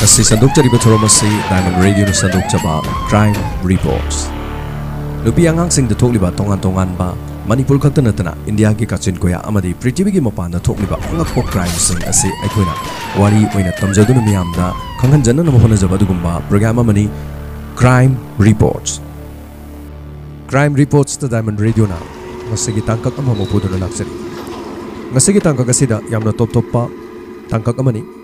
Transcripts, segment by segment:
Masih sanduk cari betul masih Diamond Radio nu sanduk coba Crime Reports. Lupi yang angsing detok liba tongan ba Manipur khakta natana India ki kachin koya amadi Prithvi ki mapan da thok liba angakpo crime sing ase aikoina wari oina tamjaduna miyamda khanghanjana na mahona jaba dugumba program amani Crime Reports. Crime Reports ta Diamond Radio na masigi tangkak ama mapuduna laksari. Ngasigi tangkak asida yamna top pa tangkak amani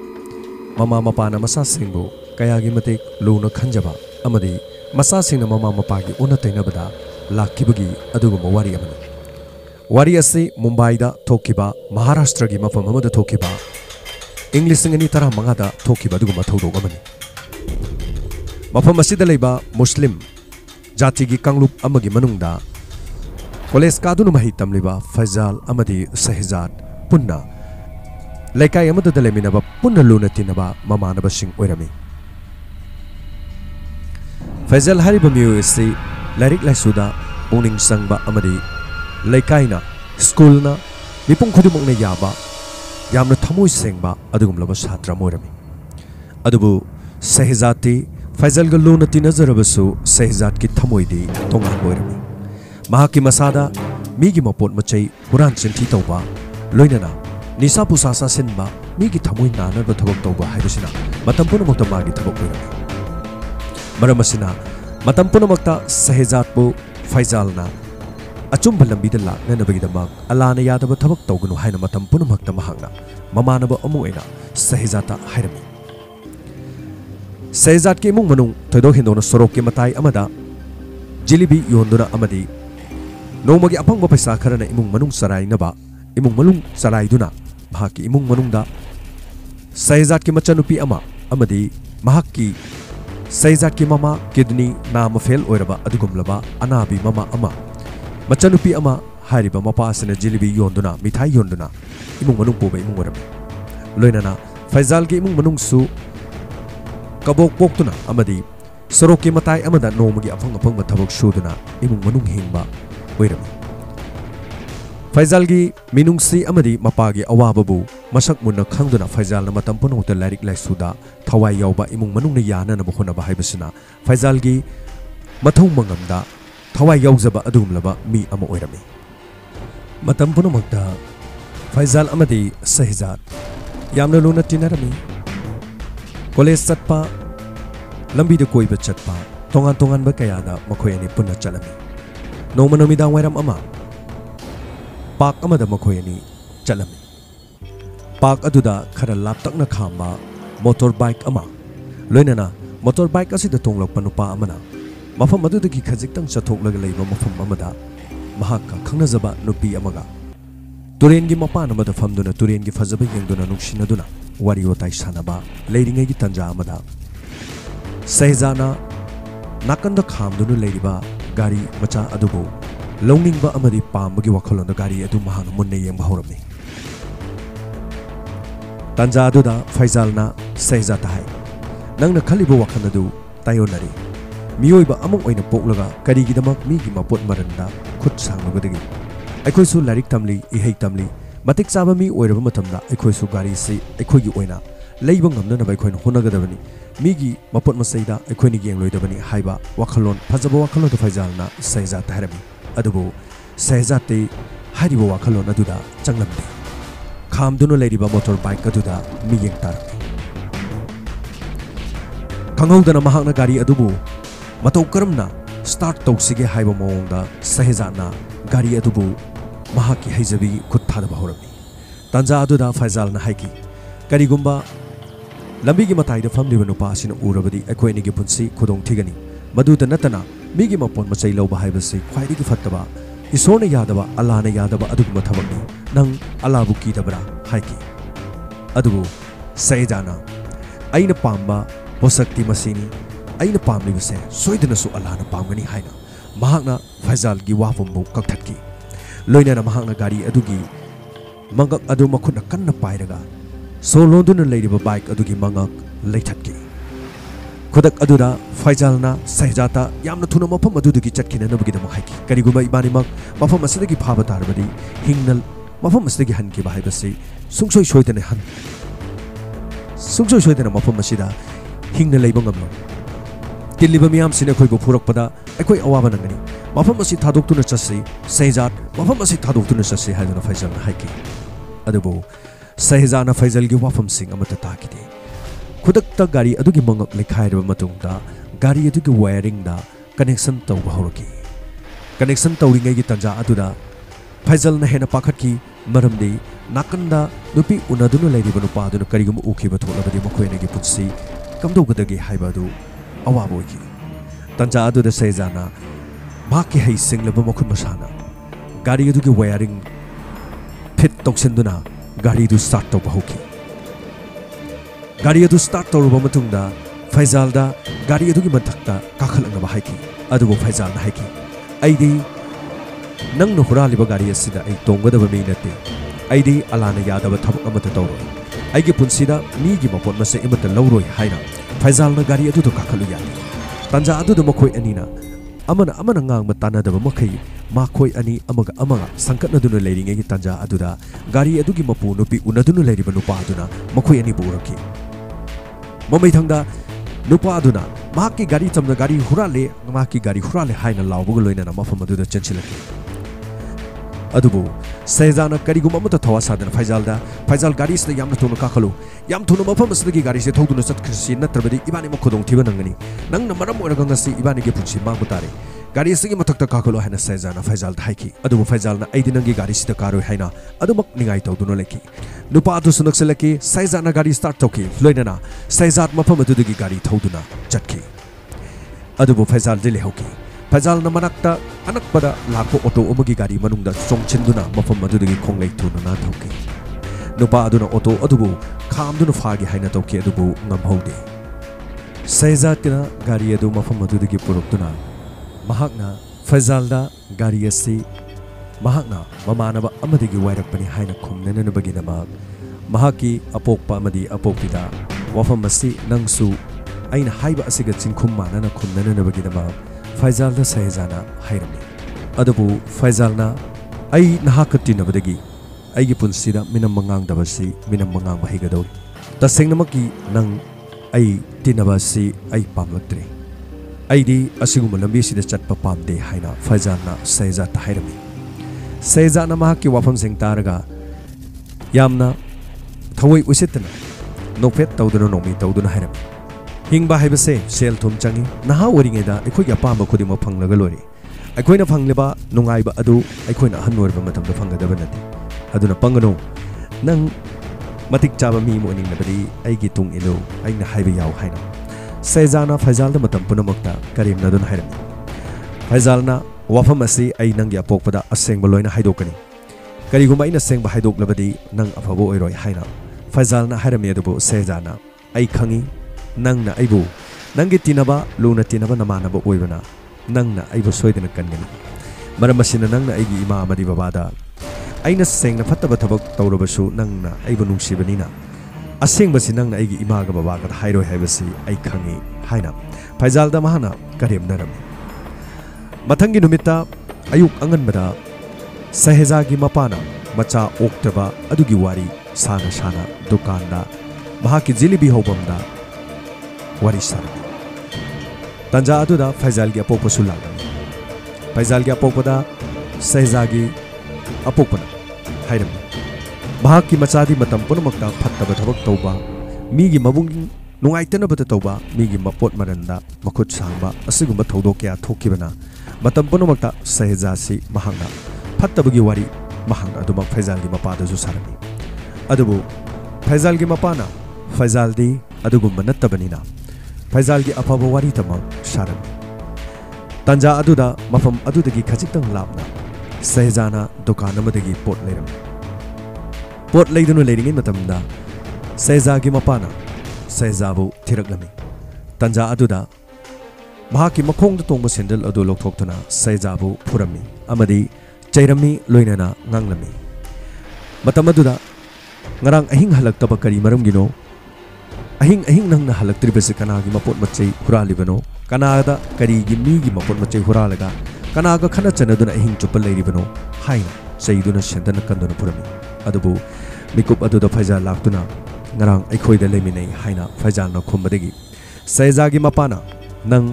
mama mapana masa singbu kayagi matik luna khanjaba amadi masa singna mama mapagi una tainabada lakibagi aduguma wari amani wari ase Mumbai da thokiba Maharashtra gi mafam amada thokiba English ngani tara mangada thokiba aduguma thodog amani mafam asida leiba Muslim jati gi kanglup amagi manungda college kadunu mahi tamliba Faisal amadi Sahizad punna Laikai amada daleminaba punna luna tinaba mamanaba sing oirami Faisal hariba miu isi larik laisuda puning sangba amadi Laikai na school na mipung khudimok na yaba yamna thamoi sengba adugumlaba satra moirami adubu Sahizati Faisal ga luna tinazarabasu Sahizat ki thamoi di tongan oirami mahaki masada migi mapot machai huran chinthi tawba loinana Nisa pusasa sinba migi thamoi nana ba thabak tawba haibasina matam punamakta magi thabak oirami maramasina matam punamakta Sahizat bu Faisal na achumba lambida lakna nabagidama alana yadaba thabak tawgunu haina matam punamakta mahangna mamanaba amu aina Sahizata hairami Sahizat ki imung manung thoidok hindona sorok ki matai amada jilibi yonduna amadi nongmagi apangba paisa kharana imung manung sarai naba imung malung sarai duna mahaki imung manungda Sahizat ki machanupi ama amadi mahaki Sahizat ki mama kidney nama fail oiraba adugumlaba anabi mama ama machanupi ama hariba mapa asina jilibi yonduna mithai yonduna imung manung poba imung orami loinana Faisal ki imung manung su kabok poktuna amadi sorok ki matai amada nomagi afang thabak suduna imung manung hingba oirami Faisal gi minungsi amadi mapagi awababu masak munna khangduna Faisal na matam punongta larik laisuda thawai yauba imung manungna yana na bokhona ba haibasina Faisal gi mathong mangamda thawai yauzaba adumlaba mi ama oirami matam punomagda Faisal amadi Sahizat yamna luna tinarami college chatpa lambi de koiba chatpa tongan ba kayada makhoi ani punna chalami nongma namidang wairam ama Park amada makoyani chalami Park aduda khara laptakna khamba motorbike ama loinana motorbike asida tonglok panupa amana mafam adudagi khajiktang chathoklag leiba mafam amada mahakka khangnajaba nupi amaga turengi mapan amada famduna turengi fajaba yengduna nuksinaduna wari watai sanaba leiringai gi tanja amada Sahizana nakanda khamdunu leiriba gari macha adubu Longning ba amadi pambagi wakhalon da gari adu mahang munne yengba horami tanja aduda Faisal na Sahizat hai nangna khaliba wakhana du tayonari miyoi ba among oina poklaga kari gidamak mi gi mapot maranda khut sangbadagi aikoi su larik tamli ihei tamli matik chaba mi oiraba matamda aikoi su gari si aikoi gi oina leiba ngamna na baikoi honagadabani mi gi mapot masaida aikoi ni geng loidabani haiba wakhalon phajaba wakhalon da Faisal na Sahizat harami adubu Sahizati hariba wakhalon aduda changlamdi khamdunu leiriba motorbike aduda miyeng tarami kanghaudana mahakna gari adubu matau karamna start tawsige haiba mawongda Sahizatna gari adubu mahaki haijabi khutthada bahorami tanja aduda Faisal na haiki karigumba lambigi mataida famliba nupa asina urabadi akhoi nigi punsi khudong thigani maduda natana migi mapon machai lawba haibase khwaidigi fattaba isorna yadaba Allahna yadaba aduguma thabakni nang Allahu kidabra haiki adubu Sahizana aina pamba posakti masini aina pamlibase soidana su Allahna pamgani haina mahakna Faisal gi wafumbu kakthakki loinana mahakna gari adugi mangak adu makhuna kanna pairaga soloduna leiriba bike adugi mangak leithatki Kodak aduda Faisal na Sahizata yamna thuna mafam adudugi chatkina nabagidama haiki kariguma ibani mak mafam asidagi phaba tarbadi hingnal mafam asidagi hanki ba haibase sungsoi soidane han sungsoi soidana mafam asida Hingna लेबा ngamlo तिलिबा मियाम सिने खोइबो फुरकपदा अखोइ अवाबा नंगनी मफम असि थादोक्तुना चसि सैजात मफम असि थादोक्तुना चसि हाइदुना फैजलना हाइकी अदुबो सैजाना फैजलगी वाफम सिंग अमता ताकिदे खुदक्ता गाड़ी अदुगी मंगक लेखाइरबा मतुंगदा गाड़ी अदुगी wiring दा connection तौबा हौरकी connection तौरिङैगी तंजा अदुदा फैजलना हेना पाखतकी मरमदे नाकंदा नुपी उनदुना लैरिबा नुपादुना करिगुम उखिबा थोलबदि मखोइनगी पुन्सि कमदौगदगी हाइबादु अवाबा ओइकी तंजा अदुदा सैजाना भाकी है सिंगलब मखुन मसाना गाड़ी अदुगी wiring fit तौसिन्दुना गाड़ी दु स्टार्ट तौबा हौकी गाड़ी अदु स्टार्ट तौरबा मतुंगदा फैजालदा गाड़ी अदुगी मथक्ता काखलंगबा हाइकी अदुबो फैजालना हाइकी अइदी नंगनो हुरालिबा गाड़ी असिदा अइ तोंगदबा मी नते अइदी अलाना यादबा थबक अमता तौरो अइगी पुन्सिदा मीगी मपोट मसे इमता लौरोय हाइना फैजालना गाड़ी अदुदो काखलु यादे तंजा अदुदो मखोइ अनिना अमना ngang matanadaba makai makhoi ani amaga sangkatnaduna leiringai tanja aduda gari adugi mapu nupi unaduna leiriba nupa aduna makhoi ani buraki mamai thangda nupa aduna mahaki gari chamna gari hurale haina lawbuga loina mafam aduda chanchilaki adubu sejana kariguma amata thawasadana faizal gari sida yamna tonu kakhalu yam thunu mafam asdagi gari se thogduna satkhisi natrabadi ibani makhodong thiba nangani nangna maram oraga ngasi ibani ge punchi mangutare gari sigi mathakta kakhalu haina sejana faizal thaiki adubu faizalna aidi nangi gari sida karoi haina adumak ningai tawduna leki nupa adu sunakselaki sejana gari start toki loinana sejat mafam adudagi gari thogduna chatki adubu faizal dile hoki फैजाल मनक्ता अनकपदा लाखो auto अमगी गाड़ी मनुंगदा चोंगचिंदुना मफम मदुदगी खोंगै थुना ना थौके नुपा अदुना auto अदुबु खामदुना फागे हाइना तौके अदुबु ngamhौदे सैजातना गाड़ी अदु मफम मदुदगी पुरुक्तुना महाकना फैजालदा गाड़ी असि महाकना ममानबा अमदगी वाइरकपनि हाइना खुमननबगिदमा महाकी अपोकपा अमदी अपोकपिदा वफम असि नंगसु अइना हाइबा असिगा चिंखुम मानना खुमननबगिदमा फैजाल सैजाना हाइरमी अदबु फैजालना आई नहाकतिनबदगी आइगी पुन्सिदा मिनम मंगांगदबसि मिनम मंगांग बहिगदौरी तसेंगनमकी नंग आई तिनबसि आई पामलक्त्रे आइदी असिगुम लंबीसिदा चटपा पामदे हाइना फैजालना सैजाता हाइरमी सैजाना महाकी वाफम सिंग तारगा यामना थवै उसितना नोफेट तौदुना नोमी तौदुना हाइरमी हिंबा हाइबसे सेल थुम चंगी नहा ओरिङेदा अखोइ अपाम खुदिम फंगलगा लोरे अखोइना फंगलेबा नुंगाइबा अदु अखोइना हन ओरबा मतमदा फंगदबा नते अदुना पंगनो नंग मतिक चाबा मी मोनिंगबदी आइगी तुंग इलो आइना हाइबा याव हाइना सैजाना फैजालदा मतम पुनमक्ता करीमना दुन हाइरम फैजालना वाफम असि आइ नंगी अपोकपदा असेंगबा लोइना हाइदोकनी करीगुमा आइना सेंगबा हाइदोकलबदी नंग अफबो ओइरोय हाइना फैजालना हाइरम यदुबो सैजाना आइ खंगी नंगना आइबु नंगी तिनबा लुना तिनबा नमानबा ओइबना नंगना आइबु सोइदना कनगनी मरम मसिना नंगना आइगी इमा अमदि बाबादा आइना सेंगना फत्तबा थबक तौरबसु नंगना आइबु नुंसिबनिना असेंगबसि नंगना आइगी इमागा बाबागा हाइरोय हाइबसि आइ खंगी हाइना फैजालदा महाना करेमनरमी मथंगी नुमिता अयुक अंगनबदा सहेजागी मपाना मचा ओक्तबा अदुगी वारी साना दुकानदा महाकी जिलिबी होबमदा वारी सारमी तंजा अदुदा फैजालगी अपोकपसु लागमी फैजालगी अपोकपदा सहेजागी अपोकपना हाइरमी महाकी मचादी मतम पुनमक्ता फत्तबा थबक तौबा मीगी मबुंग नुंगाइतनबदा तौबा मीगी मपोट मरंदा मखुत सांबा असिगुंबा थौदोक क्या थोकिबना मतम पुनमक्ता सहेजासी महांगना फत्तबगी वारी महांगना अदुमक फैजालगी मपादसु सारमी अदुबु फैजालगी मपाना फैजालदी अदुगुंबा नत्तबनिना फैजालगी अफबा वारी तमक सारमी तंजा अदुदा मफम अदुदगी खजितंग लापना सहेजाना दुकान अमदगी पोट लेरमी पोट लेदुनु लेरिङै मतमदा सहेजागी मपाना सहेजाबु थिरकलमी तंजा अदुदा महाकी मखोंग तोंग सेंडल अदु लोकथोक्तुना सहेजाबु फुरमी अमदी चैरमी लोइनना nganglami मतम अदुदा ngarang ahing halaktaba kari maramgino ahing nangna halaktribase kanaagi mapot machei huralibano kanada kari gi migi mapot machei huralaga kanaga khana chanaduna ahing chupal leiribano haina seiduna sendana kanduna purami adubu mikup aduda faizal laktuna ngarang aikhoida leiminei haina faizal na khombadegi Saizaagi mapana nang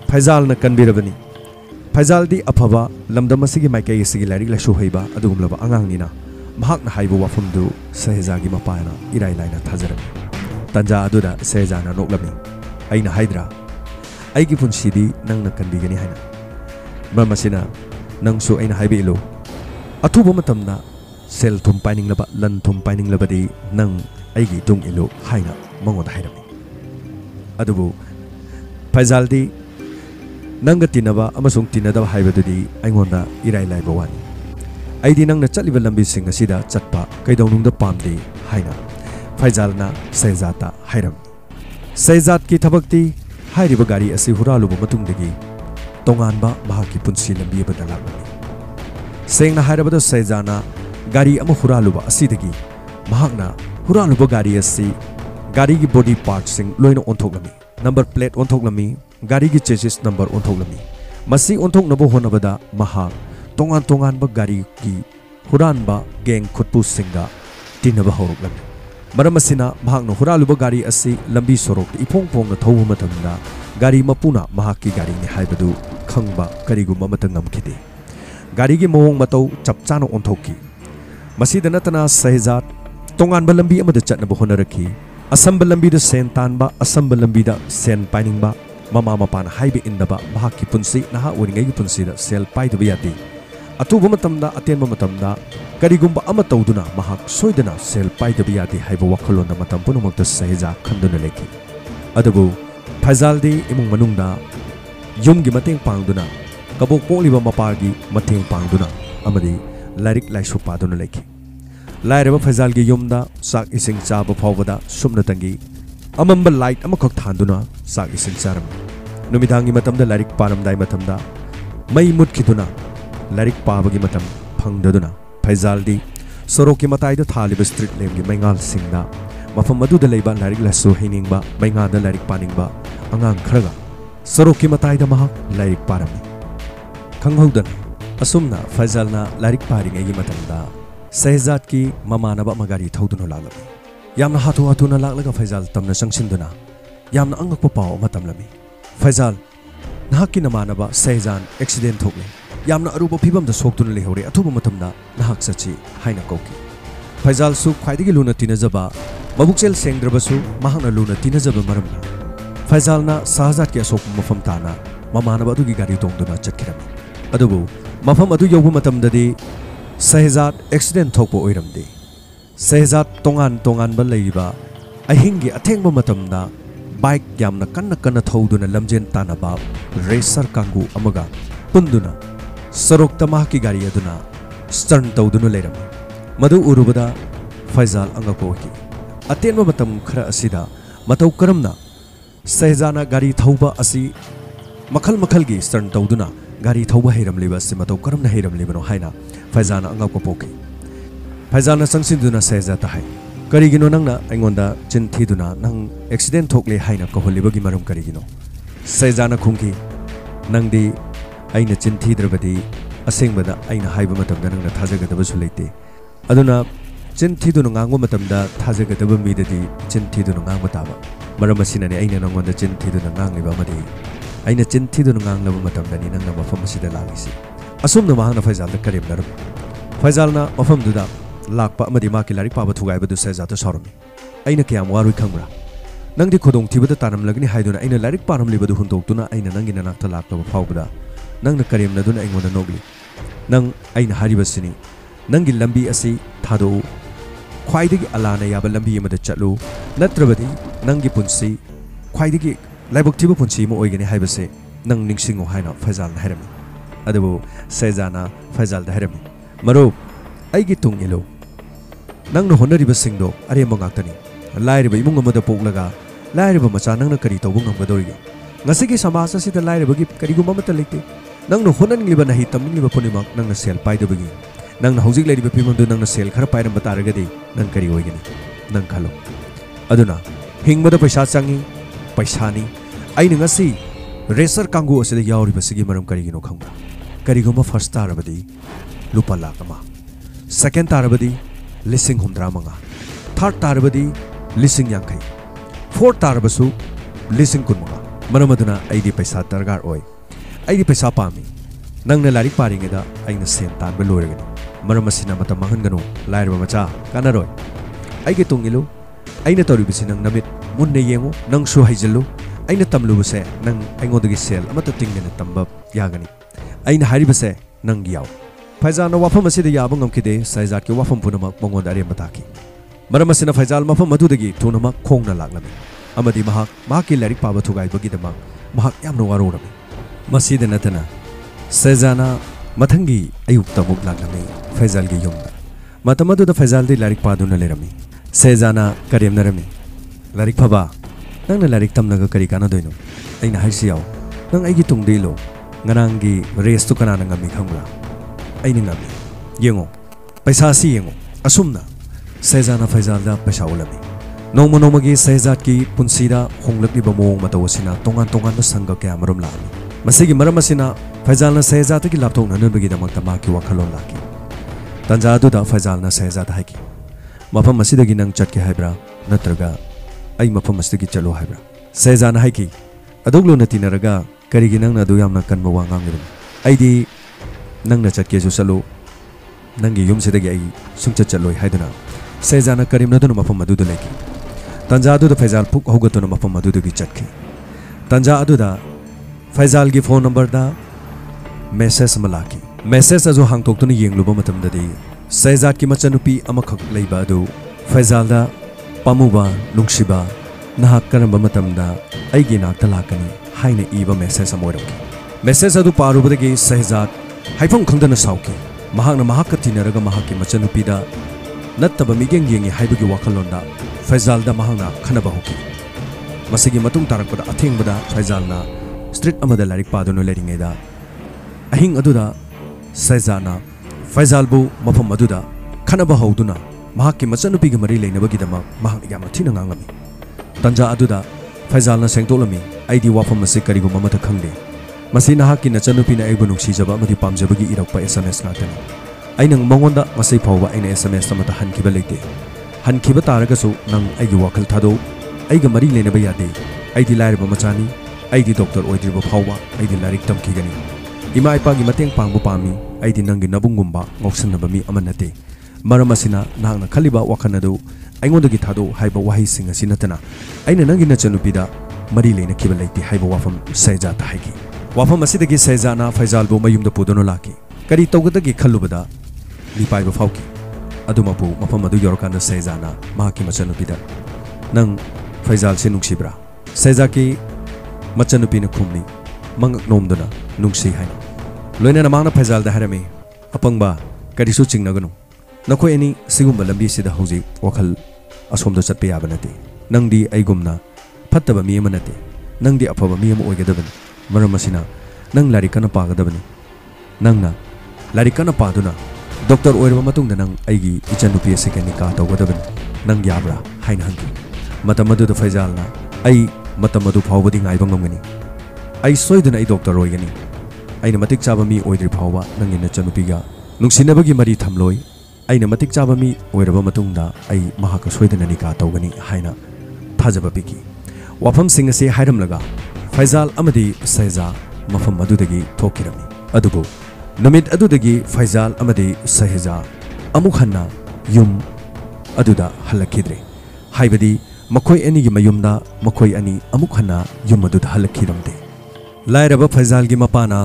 Faizal na kanbirabani Faizal di afaba lamdam asigi maikai asigi larik la shuhaiba adugumlaba angang nina mahak na haibu wafumdu Saizaagi mapana irai laina thajarami tanja aduda Saizana noklami aina haidra aigi punsidi nang na kanbigani haina mamasina nang su aina haibi ilo athuba matamna sel thum paining laba lan thum paining labadi nang aigi tung ilo haina mangoda hairami adubu Faizal di nanga tinaba amasung tinadaba haibadudi aingonda irai laiba wani aidi nangna chatliba lambi sing asida chatpa kaidawnungda pamde haina Faizalna Saizata hairam Saizat ki thabakti hairiba gari asi huraluba matungdagi tonganba mahaki punsi lambi abada lakmani sengna hairabada Saizana gari ama huraluba asidagi mahakna huraluba gari asi gari gi body parts sing loina onthoklami number plate onthoklami gari gi chassis number onthoklami masi onthoknabo honabada mahak tongan tongan ba gari gi huranba geng khutpu singa tinaba horoklami maramasina mahakno huraluba gari asi lambi sorok ipong pong na thobu matamda gari mapuna mahaki gari ni haibadu khangba kariguma matangam khide gari gi mowong matau chapchana onthokki masida natana Saizat tongan ba lambi amada chatnaba honaraki asamba lambi da sen tanba asamba lambi da sen painingba mama mapana haibe indaba mahaki punsi naha oringai gi punsi da sel paidaba yati atuba matamda atenba matamda karigumba ama tawduna mahak soidana sel paidaba yati haiba wakhalona matam punumakta Saiza khanduna leki adabu Faizal di imung manungda yumgi mateng pangduna kabok poliba mapagi mateng pangduna amadi larik laisu paduna leki lairaba Faizal gi yumda sak ising chaba phawbada sumna tangi amamba light amakhak thanduna sak ising charam numidangi matamda larik paramdai matamda mai mutkiduna larik pabagi matam phangdaduna Faizal di soroki mataida thaliba street lemgi maingal singda mafam aduda leiba larik lasu hiningba maingada larik paningba angang khraga soroki mataida mahak larik parami khanghaudana asumna Faizalna larik paringai matamda Saizat ki mamanaba magari thauduna lagami yamna hatu hatuna laglaga Faizal tamna sangsinduna yamna angakpa paw matamlami Faizal nahakki namanaba Saizan accident thokle yamna aruba phibam da soktuna lehore athuba matamda nahak sachi haina koki Faizal su khwaidigi luna tinajaba mabukchel sengdrabasu mahana luna tinajaba maramna Faizalna Sahajat ki asok mafam tana mamanaba adugi gari tongduna chatkirami adubu mafam adu yobu matamdadi Saizat accident thokpo oiramde Saizat tongan tongan ba leiba ahingi athengba matamda bike yamna kanna thoduna lamjen tanaba racer kangu amaga punduna sarokta mahaki gari aduna stern tawduna leiram madu urubada Faizal angakoki atenba matam khara asida matau karamna Saizana gari thauba asi makhal gi stern tawduna gari thauba heiram leba si matau karamna heiram lebano haina Faizana angakko poki Faizalna sangsinduna Saizata hai karigino nangna aingonda chinthiduna nang accident thokle haina koholibagi marum karigino Saizana khungki nangdi aina chinthidravadi asengbada aina haiba matamda nangna thajagadaba su leite aduna chinthiduna ngango matamda thajagadaba midadi chinthiduna ngangba taba maram asinani aina nangonda chinthiduna ngangliba amadi aina chinthiduna nganglaba matamdani nangna mafam asida lagisi asumna mahangna Faizalda karimnaram Faizalna mafamduda lakpa amadi maki larik paba thugaibadu Saizata sarami aina kiyam warui khangra nangdi khodong thibada tanam lagni haiduna aina larik param libadu hundoktuna aina nangi nanakta laktaba phawbada nangna karimnaduna aingonda nogli nang aina haribasini nangi lambi asi thado khwaidagi alana yaba lambi amada chatlu natrabadi nangi punsi khwaidagi laibok thiba punsi mo oigani haibase nang ningsingo haina Faizalna hairami adabu Saizana Faizalda hairami maro aigi tung ilo nangna honariba singdo aremba ngaktani lairiba imung amada poklaga lairiba macha nangna kari tawbu ngamgadoriga ngasigi samaj asida lairibagi kariguma mata leite nangna honangliba nahi tamningliba punimak nangna sel paidabagi nangna hojik lairiba pimandu nangna sel khara pairamba taragadi nang kari oigani nang khalo aduna hingmada paisa changi paisani aina ngasi racer kangu asida yauriba sigi maram karigino khangba kariguma first tarabadi lupa lakh ama second tarabadi lising humdra manga third tarabadi lising yankai fourth tarabasu लिसिंग कुनमगा मरमदुना आइदी पैसा दरकार ओय आइदी पैसा पामी नंगना लारिक पारिंगेदा आइना सेन तानबा लोरगनी मरमसिना मत मांगनगनु लाइरबा मचा कानारोय आइगे तुंगिलु आइना तौरिबिसि नंग नमित मुन्ने येंगो नंगसु हाइजलु आइना तमलुबसे नंग आइंगोदगी सेल अमत तिंगने तंबा यागनी आइना हारिबसे नंग याव फैजाल वाफम असिदा याब ngमखिदे सैजात के वाफम पुनमक मंगोद अरेम बताकी मरमसिना फैजाल मफम मधुदगी थुनमक खोंगना लागलमी अमदी महाक लाइरिक पाब थुगाइबगीदमक महाक यामनो वारोरमी मसीदा नतना सैजाना मथंगी अयुक्ता मुक लागलमी फैजाल गी युमदा मतमदुदा फैजाल दे लाइरिक पादुना लेरमी सैजाना करेमनरमी लाइरिक फबा नंगना लाइरिक तमनगा करी कानादोइनो अइना हाइसियाव नंग आइगी तुंगदेलो ngrangi रेस तो कनाना ngami खंगला अइना ngami yengo पैसा सी yengo asumna सैजाना फैजालदा पैसा उलमी नौमा नौमगी सैजात की पुंसीदा होंगलक्लिबा मोंग मतवसिना तोंगान तोंगान संग क्या मरम लामी मसिगी मरम असिना फैजालना सैजात की लापथोंगनबगी दमकता माकी वखलोन लाकी तंजा अदुदा फैजालना सैजात हाइकी मफम असिदगी नंग चटके हाइब्रा नत्रगा अइ मफम असिदगी चलो हाइब्रा सैजाना हाइकी अदोगलो नतिनरगा करिगी नंगना दु यामना कनबा वा ngangirum अइदी नंगना चटकेसु चलो नंगी युमसिदगी अइ सुंगचट चलोय हाइदना सैजाना करीमनदुना मफम अदुदा लेकी तंजा अदुदा फैजाल पुक होगतुना मफम अदुदगी चटके तंजा अदुदा फैजाल की फोन नंबर दा मेसेज मलाकी मेसेज अजो हांगतोक्तुना येंगलुबा मतमददी सैजात की मचनुपी अमखक लैबा अदु फैजालदा पामुबा नुंगसिबा नहाक करंबा मतमदा अइगी नाक्ता लाकनी हाइना इबा मेसेज अमोरकी मेसेज अदु पारुबदगी सैजात हाइफम खंगदना साउकी महाकना महाक तिनरगा महाकी मचनुपीदा नत्तबा मिगेंग येंगी हाइबगी वाखलोंदा फैजालदा महांगना खनबा होकी मसिगी मतुंग तारकपदा अथेंगबदा फैजालना स्ट्रीट अमदा लाइरिक पादुनो लेरिंगेदा अहिंग अदुदा सैजाना फैजालबु मफम अदुदा खनबा हौदुना महाकी मचनुपीगी मरी लेनबगीदमा महाक यामना थिना nganगमी तंजा अदुदा फैजालना सेंगतोलमी आइदी वाफम असे करिगुम मथा खंगदे मसी नहाकी नचनुपीना आइबु नुंगसिजबा अमदी पामजबगी इरकपा SMS नातनी अइनंग मंगोंदा मसै फावबा अइना SMS अमता हनखिबा लेते हनखिबा तारगसु नंग आइगी वाखल थादो आइगा मरी लेनबा यादे आइदी लाइरबा मचानी आइदी डॉक्टर ओइद्रिबा फावबा आइदी लाइरिक तमखिगनी इमा इपागी मतेंग पांगबा पामी आइदी नंगी नबुंगुंबा ngौसनबा मी अमनते मरम असिना नांगना खलिबा वाखनदु आइंगोंदगी थादो हाइबा वाहिसिंग असि नतना अइना नंगी नचनुपीदा मरी लेनखिबा लेते हाइबा वाफम सैजात हाइगी वाफम असिदगी सैजाना फैजालबु मयुमदा पुदनो लाकी करी तौगदगी खल्लुबदा लिपाइबा फाउकी अदुमपु मफम अदु योरकांदा सैजाना महाकी मचनुपीदा नंग फैजाल से नुंगसिब्रा सैजाकी मचनुपीना खुमनी मंगक नोमदुना नुंगसि हाइना लोइना मांगना फैजालदा हारमे अपंगबा करिसु चिंगनगनु नखोय एनी सिगुंबा लंबी सिदा हौजी वखल असोमदो चटपे याबा नते नंगदी अइगुमना फत्तबा मी अमा नते नंगदी अफबा मी अमा ओइगदबनी मरम असिना नंग लाइरिक कना पागदबनी नंगना लाइरिक कना पादुना डॉक्टर ओइरबा मतुंगदा नंग आइगी इचनुपी असे निका तौगदबनी नंग याब्रा हाइना हंगी मतम अदुदा फैजालना अइ मतम अदु फावबदी ngaइबा ngamgani अइ सोइदना अइ डॉक्टर ओइगनी अइना मतिक चाबा मी ओइद्रि फावबा नंगी नचनुपीगा नुंगसिनबगी मरी थमलोय अइना मतिक चाबा मी ओइरबा मतुंगदा अइ महाका सोइदना निका तौगनी हाइना थाजबा पिकी वाफम सिंग असे हाइरमलगा फैजाल अमदी सैजा मफम अदुदगी थोकिरमी अदुबु नुमित अदुदगी फैजाल अमदी सैजा अमुक हन्ना युम अदुदा हलखिद्रे हाइबदी मखोय अनिगी मयुमदा मखोय अनि अमुक हन्ना युम अदुदा हलखिरमदे लाइरबा फैजालगी मपाना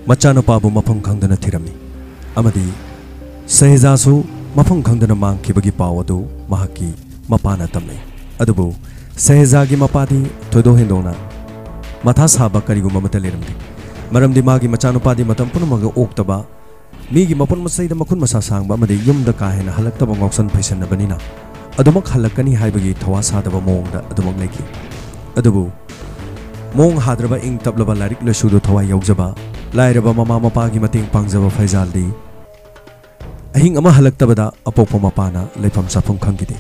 मचानुपाबु मफम खंगदना थिरमी अमदी सैजासु मफम खंगदना मांगखिबगी पाव अदु महाकी मपाना तमले अदुबु सैजागी मपादी थोदो हेंदोना मथा साबा करिगुम मत लेरमदे मरमदी मागी मचानुपादी मतम पुनमग ओक्तबा मीगी मपुन मसैदा मखुन मसा सांगबा अमदी युमदा काहेना हलक्तबा ngौसन फैसनबनिना अदुमक हलकनी हाइबगी थवा सादबा मोंगदा अदुमक लेकी अदुबु मोंग हाद्रबा इंग तबलबा लारिक लसुदो थवा यौजबा लाइरबा ममा मपागी मतेंग पांगजबा फैजालदी अहिंग अमा हलक्तबदा अपोपा मपाना लेफम साफम खंगिदे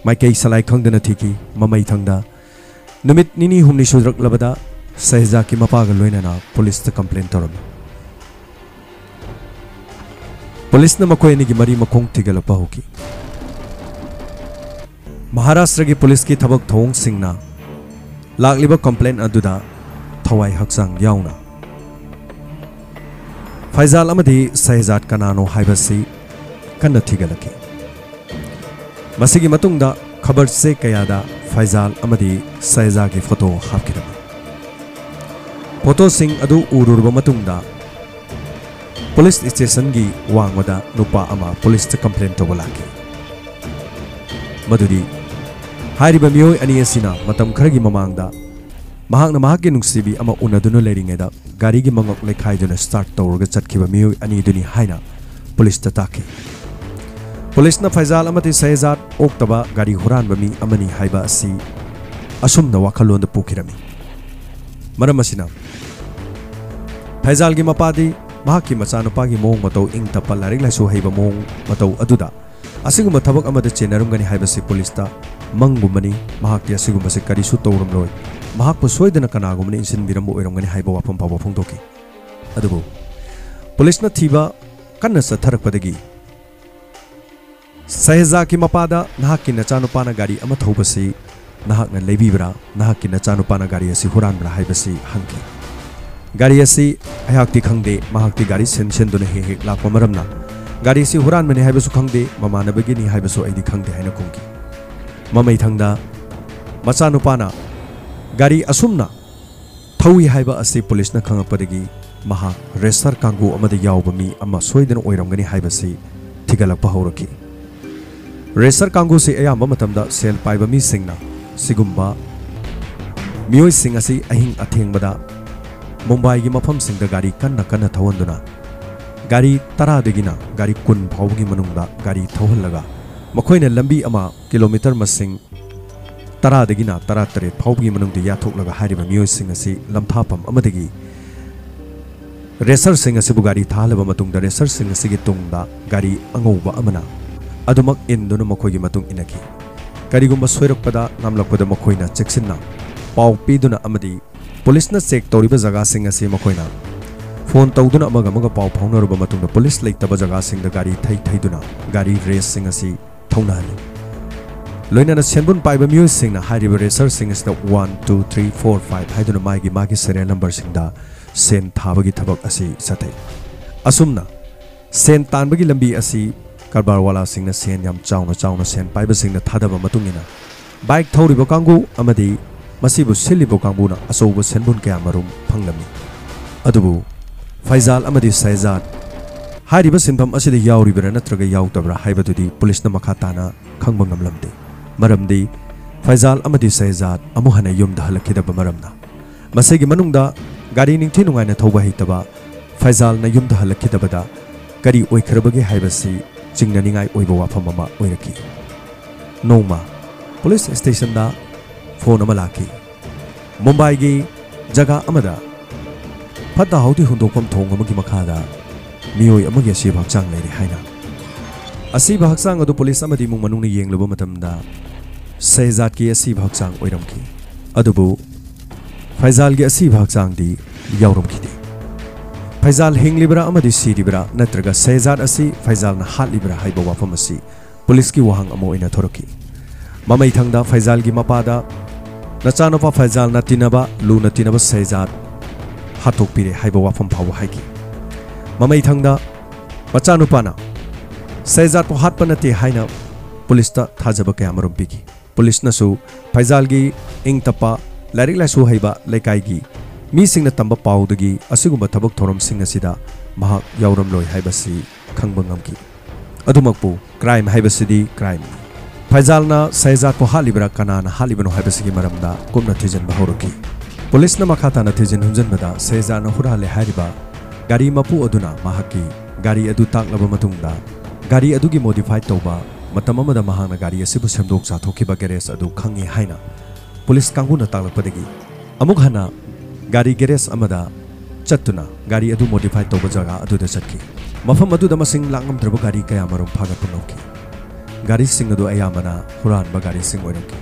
माइकई सलाई खंगदना थिकी ममई थंगदा नुमित निनी हुमनी सुद्रकलबदा सैजा की मपागा लोइनना पुलिस कंप्लेन तौरम पुलिस मखोयनी मरी मखोंग थिगलपा होकी महाराष्ट्र की पुलिस की थबक थोंग सिंगना लाक्लिबा कंप्लेन अदुदा थवाई हक्सांग याउना फैजाल अमदी शहजाद कनानो हाइबसी कन्न थिगलकी मसिगी मतुंगदा खबर से कयादा फैजाल अमदी शहजाद की फोटो हापकिदम फोटो सिंग अदु उरुरबा मतुंगदा पुलिस स्टेशन की वांगदा नुपा अमा पुलिस कंप्लेन तोबा लाकी मदुदी हारिबा मियोय अनि असिना मतम खरगी ममांगदा महांगना महाके नुक्सिबी अमा उनदुनो लेरिंगेदा गाड़ी की मंगक लेखाइदुना स्टार्ट तौरगा चटखिबा मियोय अनि दुनी हाइना पुलिस ताकी पुलिस ना फैजाल अमदी शहजाद ओक्तबा गाड़ी हुरानबा मी अमनी हाइबा असि असुमना वाखलोंद पुखिरमी मरम असिना फैजाल की मपादी महाकी मचानुपागी मोंग मतौ इंग तपा लारिक लाइसु हैबा मोंग मतौ अदुदा असिगुम थबक अमद चेनरुमगनी हाइबसी पुलिसता मंगुमनी महाकी असिगुमसे करिसु तौरमलोय महाकु सोयदना कनागुमने इंसिनबिरम ओइरमगनी हाइबा वाफम फाबा फोंदोकी अदुबु पुलिसना थीबा कन्ना सथरकपदगी शहजाद की मपादा नाहाकी नचानुपाना गाड़ी अमा थौबसी नाहाकना लेबिब्रा नाहाकी नचानुपाना गाड़ी असि हुरानब्रा हाइबसी हंकी गाड़ी असि अयाक्ति खंगदे महाक्ति गाड़ी सेंसेंदुना हे लाक्पा मरमना गाड़ी असि हुरानबने हाइबसु खंगदे ममानबगिनी हाइबसु अइदि खंगदे हाइना कुंकी ममै थंगदा मचानुपाना गाड़ी असुमना थौई हाइबा असि पुलिसना खंगपदगी महा रेसर कांगू अमदे यावबा मी अमा सोयदना ओइरमगनी हाइबसी थिगलकपा हौरकी रेसर कांगू से अयाम्बा मतमदा सेल पाइबा मी सिंगना सिगुम्बा मियोय सिंग असि अहिंग अथेंगबदा मुंबई की मफम सिंगदा गाड़ी कन्ना कन्ना थवंदुना गाड़ी 10 दगिना गाड़ी 10 फावगी मनुंगदा गाड़ी थौहल्लगा मखोइना लंबी अमा किलोमीटर मसिंग 10 दगिना 13 फावगी मनुंगदा याथोकलगा हारिबा मियोय सिंग असि लमथापम अमदगी रेसर सिंग असि गाड़ी थालबा मतुंगदा रेसर सिंग असि गी तुंगदा गाड़ी अंगौबा अमना अदुमक इंदुना मखोइगी मतुंग इनकी करिगुम्बा सोइरकपदा नामलकपदा मखोइना चेक्सिन्ना पाव पीदुना अमदी पुलिसना चेक तौरिबा जगह सिंग असि मखोइना फोन तौदुना अमगा अमगा पाव फाउनरुबा मतुंगदा पुलिस लेतबा जगह सिंगदा गाड़ी थैथैदुना गाड़ी रेस सिंग असि थौनाहलि लोइनाना सेनबुन पाइबा मियोय सिंगना हारिबा रेसर सिंग असि 1 2 3 4 5 हाइदुना मागी serial नंबर सिंगदा सेन थाबगी थबक असि सथै असुमना सेन तानबगी लंबी असि कारबार वाला सिंगना सेन याम चाउना सेन पाइबा सिंगना थादबा मतुंगिना बाइक थौरिबा कांगू अमदी मसीबु सिलिबो कांगूना असौबो सेनबुन कया मरुम फंगलमी अदुबु फैजाल अमदी शहजाद हारिबा सिनफम असिदा याउरिबरा नत्रगा याउतबरा हाइबदुदी पुलिसना मखा ताना खंगबा ngamlamde मरमदी फैजाल अमदी शहजाद अमुहना युमदा हलखिदबा मरमना मसेगी मनुंगदा गाड़ी निंथि नुंगाइना थौबा हैतबा फैजाल ना युमदा हलखिदबदा करी ओइखरबगे हाइबसी चिंगनानिंगाइ ओइबा वाफम अमा ओइरकी नोमा पुलिस स्टेशन दा फोन अमा लाकी मुंबई की जगह अमदा फता हाउदी हुंदोकम थोंग अमगी मखादा मियोय अमगी असिब हक्चांग लेरि हाइना असिब हक्चांग अदु पुलिस अमदी मुंग मनुंगना येंगलबा मतमदा शहजाद की असिब हक्चांग ओइरमकी अदुबु फैजाल की असिब हक्चांग दी यावरमकीदे फैजाल हिंगलिब्रा अमदी सिरिब्रा नत्रगा शहजाद असि फैजालना हातलिब्रा हाइबा वाफम असि पुलिस की वहांग अमो ओइना थोरकी ममै थंगदा फैजाल की मपादा नचानोपा फैजाल नतिनबा लू नतिनबा शहजाद हाथोकपिरे हाइबा वाफम फाव हाइकी ममै थंगदा मचानुपाना शहजाद को हातपा नते हाइना पुलिसता थाजबा कयामरुम पिकी पुलिसनसु फैजाल की इंग तपा लारिक लाइसु हाइबा लेकाइगी मीसिंगना तंबा पाउदगी असिगुम्बा थबक थोरम सिंग असिदा महाक यावरमलोय हाइबसी खंगबा ngamki अदुमकपु क्राइम हाइबसिदी क्राइम फैजालना शहजाद को हालिब्रा कनाना हालिबनो हाइबसिगी मरमदा कुमना थिजन बहौरकी पुलिसना मखाताना थिजन हुंजनबदा शहजादना हुराले हारिबा गाड़ी मपु अदुना महाकी गाड़ी अदु ताकलबा मतुंगदा गाड़ी अदुगी मॉडिफाइड तौबा मतम अमदा महाना गाड़ी असिबु सेमदोक जाथोखिबा गैरेज अदु खंगी हाइना पुलिस कांगुना ताकलपदगी अमुक हना गाड़ी गैरेज अमदा चत्तुना गाड़ी अदु मॉडिफाइड तौबा जगह अदुदा चटकी मफम अदुदा मसिंग लांगमद्रबा गाड़ी कया मरुम फागतुनौकी गाड़ी सिंग अदु अयामना हुरानबा गाड़ी सिंग ओइरमकी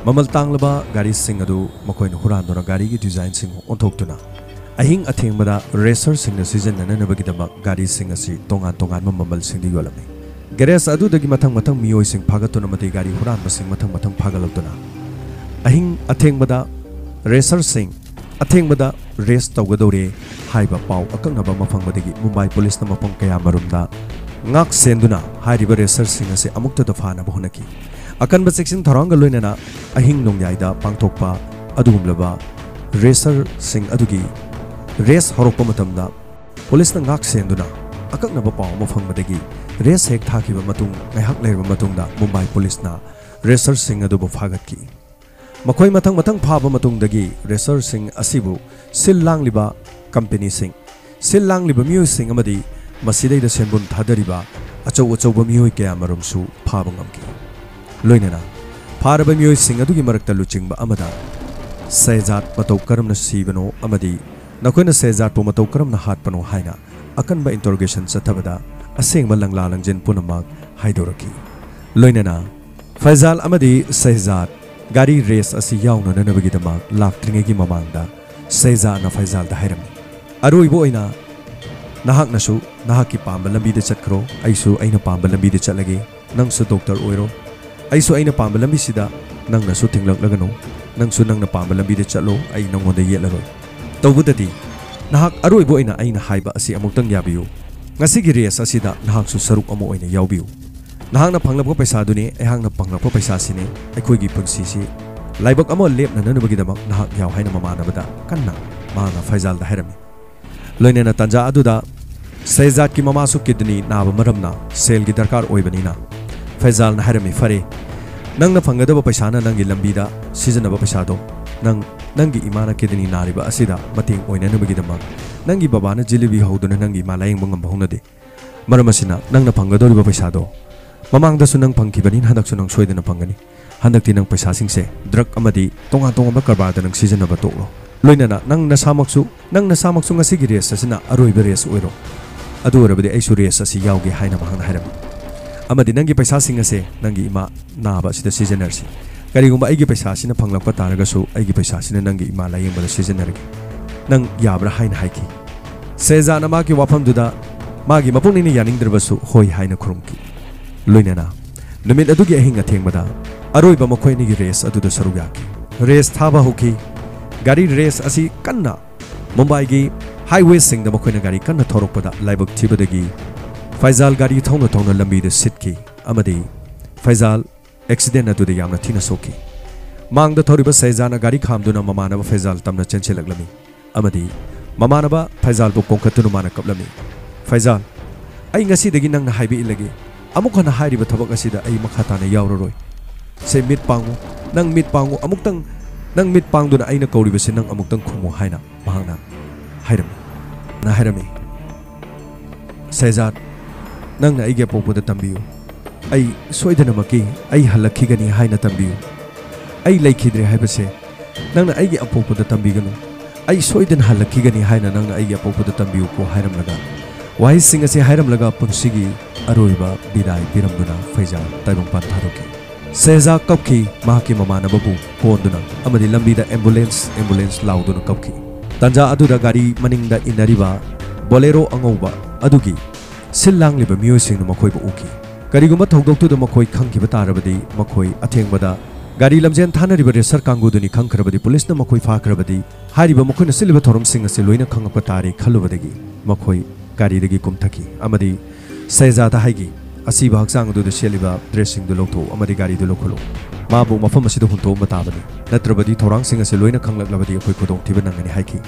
ममल तांगलबा गाड़ी सिंग अदु मखोइन हुरानदोना गाड़ी की डिजाइन सिंग ओंथोक्तुना अहिंग अथेंगबदा रेसर सिंग सीजन ननबगिदमा गाड़ी सिंग असि तोंगान तोंगान ममल सिंग योलमी गैरेज अदुदगी मथंग मियोय सिंग फागतुना मते गाड़ी हुरानबा सिंग मथंग फागलक्तुना अहिंग अथेंगबदा रेसरसिंग अथेंबदा रेस तौगदौरे हाइबा पाउ अकंगबा मफंगबदगी मुंबई पुलिस न मफंग कया मरुमदा ngak senduna hairiba रेसरसिंग असे अमुक्ता दफाना बहनकी अकनबा सेक्शन थरंग लोइनना अहिंग नोंयाइदा पांगथोकपा अदुगुमलबा रेसरसिंग अदुगी रेस हरोकपा मतमदा पुलिस न ngak senduna अकंगबा पाउ मफंगबदगी रेस हेक थाकिबा मतुंग ngahak leirba matungda Mumbai police ना रेसरसिंग अदुबो फागतकी मखोई मथंग मथंग फाबा मतुंगदगी रेसरसिंग असिबु सिल लांगलिबा कंपनी सिंग सिल लांगलिबा मियो सिंग अमदी मसीदैदा सेंबुन थादरिबा अचौ अचौबा मियो कया मरुमसु फाबा ngamki लोइनना फारबा मियो सिंग अदुगी मरक्ता लुचिंगबा अमदा सैजात मतौ करमना सीबनो अमदी नखोइना सैजात पो मतौ करमना हातपनो हाइना अकनबा इंटरोगेशन चथबदा असेंगबा लंगला लंजिन पुनमक हाइदोरकी लोइनना फैजाल अमदी सैजात गाड़ी रेस असी याउननबगीदमक लाक्ट्रिंगेगी ममांगदा सैजाना फैजाल दा हाइरमी अरोइबो ओइना नहाकनसु नहाकी पांबा लंबीदे चटखरो आइसु अइना पांबा लंबीदे चटलगे नंगसु डॉक्टर ओइरो आइसु अइना पांबा लंबीसिदा नंगनसु थिंगलकलगनो नंगसु नंगना पांबा लंबीदे चटलो अइ नंगोंदा येलरोय तौबुददी नहाक अरोइबो ओइना अइना हाइबा असी अमुक्तंग याबियु ngasiगी रेस असिदा नहाकसु सरुक अमो ओइना यावबियु नहाकना फंगलबो पैसादुने एहांगना फंगलबो पैसासिने अखोइगी पुंसीसी लाइबक अमो लेपननबगीदमक नहाक याव हाइना ममानबदा कन्ना मांगा फैजाल दा हाइरमी लोइनेना तंजा अदुदा सैजात की ममासु किडनी नाब मरमना सेल की दरकार ओइबनीना फैजाल ना हाइरमी फरे नंगना फंगदबो पैसाना नंगी लंबीदा सिजनबो पैसादो नंगी इमाना किडनी नारिबा असिदा मतेंग ओइननबगीदमक नंगी बाबाना जिलिबी हौदुना नंगी मालायंग बंगम बहुनदे मरमसिना नंगना फंगदोरिबो पैसादो ममांगदसु नंग फंखिबनी हंदकसु नंग सोइदना फंगनी हंदकती नंग पैसासिंगसे ड्रग अमदी तोंगा तोंगा करबादा नंग सिजनबा तोकलो लोइनना नंग नसामक्सु ngasiगी रेस असना अरोइबा रेस ओइरो अदु ओरबदि आइसु रेस असि यावगे हाइना मांगना हाइरम अमदि नंगी पैसासिंग असे नंगी इमा नाबा सिदा सिजनरसि करिगुंबा आइगी पैसासिना फंगलकपा तारगसु आइगी पैसासिना नंगी इमा लायंगबदा सिजनरगे नंग याब्रा हाइना हाइकी सेजाना मागी वाफमदुदा मागी मपुंगनिनि यानिंगद्रबसु होय हाइना खुरुमकी लोइनना नुमित अदुगी अहिंग अथेंगबदा अरोइबा मखोइनिगी रेस अदुदा सरुग याकी रेस थाबा होकी गाड़ी रेस असी कन्ना मुंबई की हाईवे सिंग मखोइना गाड़ी कन्ना थोरकपदा लाइबक थिबदगी फैजाल गाड़ी थौना थौना लंबीद सिटकी अमदी फैजाल एक्सीडेंट अदुदा यामना थिना सोकी मांगदा थोरिबा सैजाना गाड़ी खामदुना ममानबा फैजाल तमना चेंचेलकलमी अमदी ममानबा फैजाल बु कोंखतुनु माना कपलमी फैजाल आई ngasiदगी नंगना हाइबे इलगे अमुखना हाइरिबा थबक असिदा आई मखाताना यावररोय से मिट पांगो नंग मिट पांगो अमुक्तंग नंग मिट पांगदुना आइना कौरिबसे नंग अमुक्तंग खुमो हाइना महांगना हाइरमी सैजात नंगना आइगे पोपोदा तंबियु आई सोइदनमकी आई हलखिगनी हाइना तंबियु आई लैखिद्रे हाइबसे नंगना आइगे अपोपोदा तंबिगनु आई सोइदन हलखिगनी हाइना नंगना आइगे अपोपोदा तंबियु को हाइरमलगा वाहि सिंग असे हाइरमलगा पुंसिगी अरोइबा बिदाय बिरमदुना फैजाल ताइबंपान थारोके सैजा कपकी माकी ममानबबु कोंदुना अमदी लंबीदा एम्बुलेंस लाउदुना कपकी तंजा अदुदा गाड़ी मनिंगदा इनरिबा बोलेरो अंगौबा अदुगी सिल्लांगलिबा मियोसिंगनु मखोइबु उकी करिगुमा थौदोक्तुदा मखोइ खंगिबा तारबदी मखोइ अथेंगबदा गाड़ी लमजेन थानरिबा रेसर कांगुदुनी खंखरबदी पुलिसना मखोइ फाखरबदी हारिबा मखोइना सिलिबा थोरमसिंग असे लोइना खंगपा तारे खलुबदगी मखोइ गाड़ीदगी कुमथकी अमदी सैजादा हाइगी असीबा हक्सांग अदुदा सेलिबा ड्रेसिंग दु लौथो अमदी गाड़ी दु लोखलो माबु मफम असिदा हुंतो मताबनी नत्रबदी थोरांग असे लोइना खंगलकलबदी अखोइ खुदोंग थिबा नंगनी हाइकी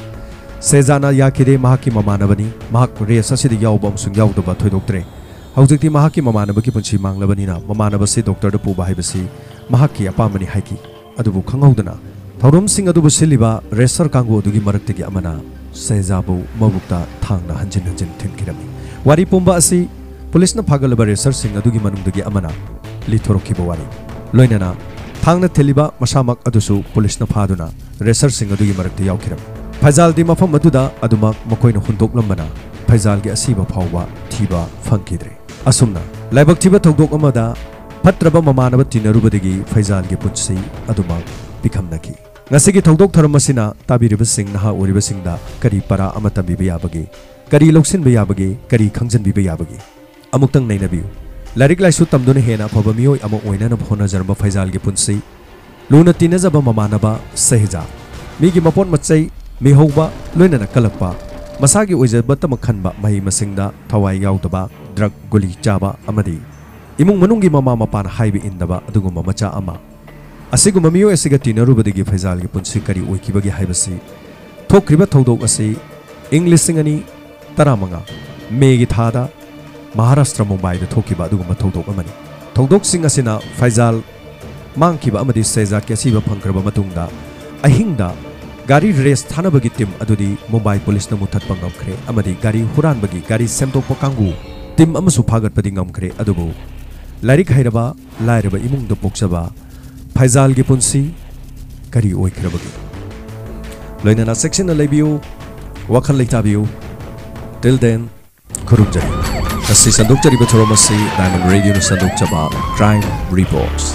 सैजाना याखिदे महाकी ममानबनी महाक रेस असिदा यावबा अमसुंग यावदबा थोइदोक्तरे हौजिकती महाकी ममानबकी पुंसी मांगलबनीना ममानबसे डॉक्टर पुबा हाइबसी महाकी अपामनी हाइकी अदुबु खंगौदना थौरमसिंग अदुबु सिलिबा रेसर कांगु अदुगी मरक्तगी अमना सैजाबु मबुक्ता थांगना हंजिन थिनकिरमी वारी पुंबा असि पुलिसना फागलबा रेसर सिंग अदुगी मनुंगदगी अमना लिथोरखिबा वारी लोइनना थांगना थेलिबा मसामक अदुसु पुलिसना फादुना रेसर सिंग अदुगी मरक्ते यावखिरम फैजालदी मफम अदुदा अदुमक मखोइना हुंदोकलंबना फैजालगी असीबा फावबा थीबा फंकिद्रे असुमना लाइबक थीबा थौदोक अमदा फत्रबा ममानबा तिनरुबदगी फैजालगी पुंसी अदुमक पिखमनकी ngasiगी थौदोक थरमसिना ताबिरिबा सिंग नहा ओरिबा सिंगदा करी परा अमा तंबिबा याबगे करी लौसिनबा याबगे करी खंजनबिबा याबगे अमुक्तंग नैनबियु लारिक लाइसु तमदुना हेना फबा मियोय अमा ओइनना होनाजरबा फैजालगी पुंसी लुना तिनजबा ममानबा सैजा मीगी मपोन मचै मिहौबा लोइनना कलक्पा मसागी ओइजबा तमक खनबा मही मसिंगदा थवाई याउदबा ड्रग गुली चाबा अमदी इमुंग मनुंगी ममा मपान हाइबे इंदबा अदुगुम्बा मचा अमा असिगुम्बा मियो एसिगा तिनरुबदगी फैजालगी पुंसी करी ओइकिबगी हाइबसी थोक्रिबा थौदोक असि इंग्लिशिंग अनि तरामंगा मेगी थादा महाराष्ट्र मुंबई दा थोकिबा अदुगुम्बा थौदोक अमनी थौदोक सिंग असिना फैजाल मांगकिबा अमदी सेजा केसिबा फंखरबा मतुंगदा अहिंगदा गाड़ी रेस थानबगी टीम अदुदी मुंबई पुलिस न मुथत पंगमखरे अमदी गाड़ी हुरानबगी गाड़ी सेमतोप कांगू टीम अमसु फागतपदि ngमखरे अदुबु लारिक हैरबा लाइरबा इमुंग द पोक्सबा फैजाल गी पुंसी करी ओइखरबगी लोइनना सेक्शन लेबियो वखल लेताबियो टिल देन खुरुमजरी असि संदोकचरी बथरोमसी डायमंड रेडियो न संदोकचबा क्राइम रिपोर्ट्स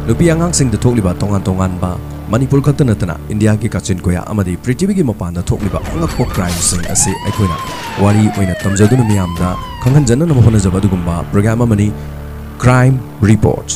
लुपी आंगांग सिंग द थोकलिबा तोंगान तोंगान बा मणिपुर खत नतना इंडिया की काचिन कोया अमदी पृथ्वी की मपान थोकलिबा अंगकपो क्राइम सिंग असे अखोइना वारी ओइना तमजदुन मियामदा खंगन जनन होनजबा दुगुम्बा प्रोग्राम अमनी क्राइम रिपोर्ट्स